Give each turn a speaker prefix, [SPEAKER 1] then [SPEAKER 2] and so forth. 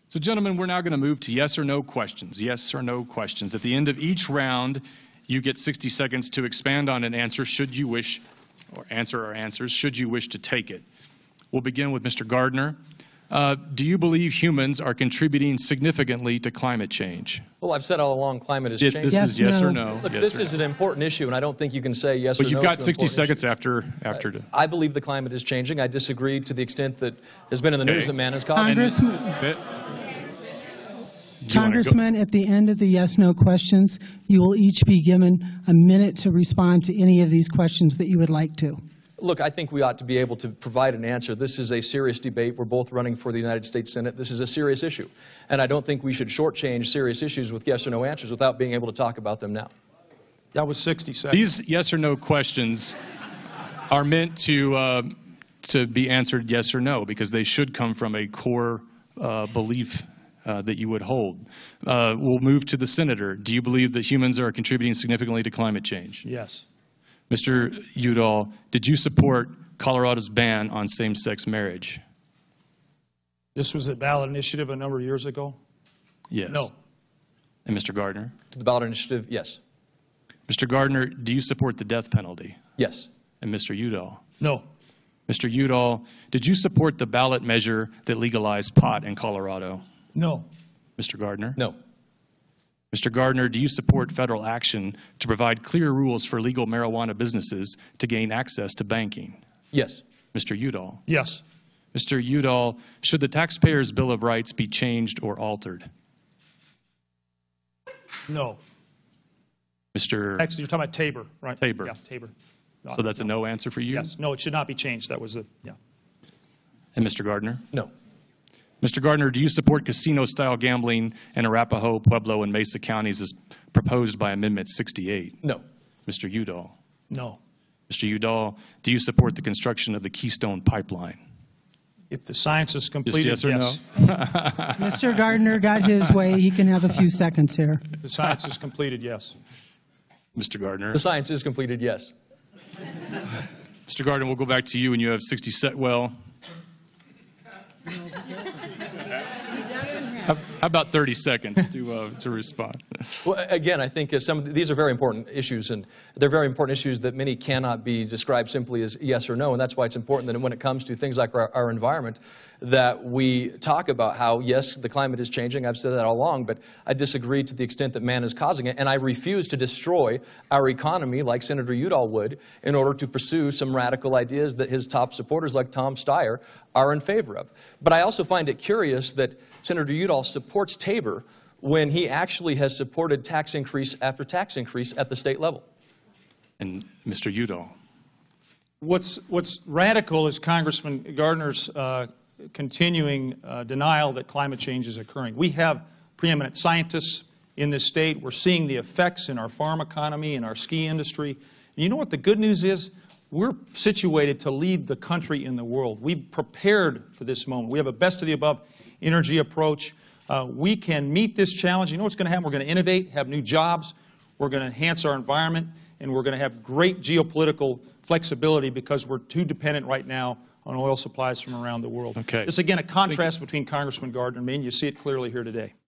[SPEAKER 1] So, gentlemen, we're now going to move to yes or no questions. Yes or no questions. At the end of each round, you get 60 seconds to expand on an answer should you wish, or answer our answers should you wish to take it. We'll begin with Mr. Gardner. Do you believe humans are contributing significantly to climate change?
[SPEAKER 2] Well, I've said all along climate is changing.
[SPEAKER 1] This is yes or no.
[SPEAKER 2] Look,
[SPEAKER 1] yes
[SPEAKER 2] this is an important issue, and I don't think you can say yes or no.
[SPEAKER 1] But you've got 60 seconds after.
[SPEAKER 2] I believe the climate is changing. I disagree to the extent that has been in the news that man has caused.
[SPEAKER 3] Congressman, at the end of the yes-no questions, you will each be given a minute to respond to any of these questions that you would like to.
[SPEAKER 2] Look, I think we ought to be able to provide an answer. This is a serious debate. We're both running for the United States Senate. This is a serious issue. And I don't think we should shortchange serious issues with yes or no answers without being able to talk about them now.
[SPEAKER 4] That was 60 seconds.
[SPEAKER 1] These yes or no questions are meant to be answered yes or no, because they should come from a core belief that you would hold. We'll move to the senator. Do you believe that humans are contributing significantly to climate change?
[SPEAKER 4] Yes.
[SPEAKER 1] Mr. Udall, did you support Colorado's ban on same-sex marriage?
[SPEAKER 4] This was a ballot initiative a number of years ago?
[SPEAKER 1] Yes.
[SPEAKER 4] No.
[SPEAKER 1] And Mr. Gardner?
[SPEAKER 2] To the ballot initiative, yes.
[SPEAKER 1] Mr. Gardner, do you support the death penalty?
[SPEAKER 2] Yes.
[SPEAKER 1] And Mr. Udall?
[SPEAKER 4] No.
[SPEAKER 1] Mr. Udall, did you support the ballot measure that legalized pot in Colorado?
[SPEAKER 4] No.
[SPEAKER 1] Mr. Gardner?
[SPEAKER 2] No.
[SPEAKER 1] Mr. Gardner, do you support federal action to provide clear rules for legal marijuana businesses to gain access to banking?
[SPEAKER 2] Yes.
[SPEAKER 1] Mr. Udall?
[SPEAKER 4] Yes.
[SPEAKER 1] Mr. Udall, should the Taxpayers' Bill of Rights be changed or altered?
[SPEAKER 4] No.
[SPEAKER 1] Mr.
[SPEAKER 4] Actually, you're talking about Tabor, right?
[SPEAKER 1] Tabor.
[SPEAKER 4] Yeah, Tabor.
[SPEAKER 1] So that's a no answer for you?
[SPEAKER 4] Yes. No, it should not be changed. That was a, yeah.
[SPEAKER 1] And Mr. Gardner?
[SPEAKER 2] No.
[SPEAKER 1] Mr. Gardner, do you support casino-style gambling in Arapahoe, Pueblo, and Mesa counties as proposed by Amendment 68?
[SPEAKER 2] No.
[SPEAKER 1] Mr. Udall?
[SPEAKER 4] No.
[SPEAKER 1] Mr. Udall, do you support the construction of the Keystone Pipeline?
[SPEAKER 4] If the science is completed,
[SPEAKER 1] Just yes or
[SPEAKER 4] yes.
[SPEAKER 1] no?
[SPEAKER 3] Mr. Gardner got his way. He can have a few seconds here.
[SPEAKER 4] If the science is completed, yes.
[SPEAKER 1] Mr. Gardner?
[SPEAKER 2] The science is completed, yes.
[SPEAKER 1] Mr. Gardner, we'll go back to you, and you have 60 seconds. Well, how about 30 seconds to respond?
[SPEAKER 2] Well, again, I think these are very important issues, and they're very important issues that many cannot be described simply as yes or no, and that's why it's important that when it comes to things like our environment, that we talk about how, yes, the climate is changing. I've said that all along, but I disagree to the extent that man is causing it, and I refuse to destroy our economy like Senator Udall would in order to pursue some radical ideas that his top supporters like Tom Steyer are in favor of. But I also find it curious that Senator Udall supports Tabor when he actually has supported tax increase after tax increase at the state level.
[SPEAKER 1] And Mr. Udall?
[SPEAKER 4] What's radical is Congressman Gardner's continuing denial that climate change is occurring. We have preeminent scientists in this state. We're seeing the effects in our farm economy, in our ski industry. And you know what the good news is? We're situated to lead the country in the world. We prepared for this moment. We have a best-of-the-above energy approach. We can meet this challenge. You know what's going to happen? We're going to innovate, have new jobs. We're going to enhance our environment, and we're going to have great geopolitical flexibility because we're too dependent right now on oil supplies from around the world.
[SPEAKER 1] Okay.
[SPEAKER 4] This, again, a contrast between Congressman Gardner and me, and you see it clearly here today.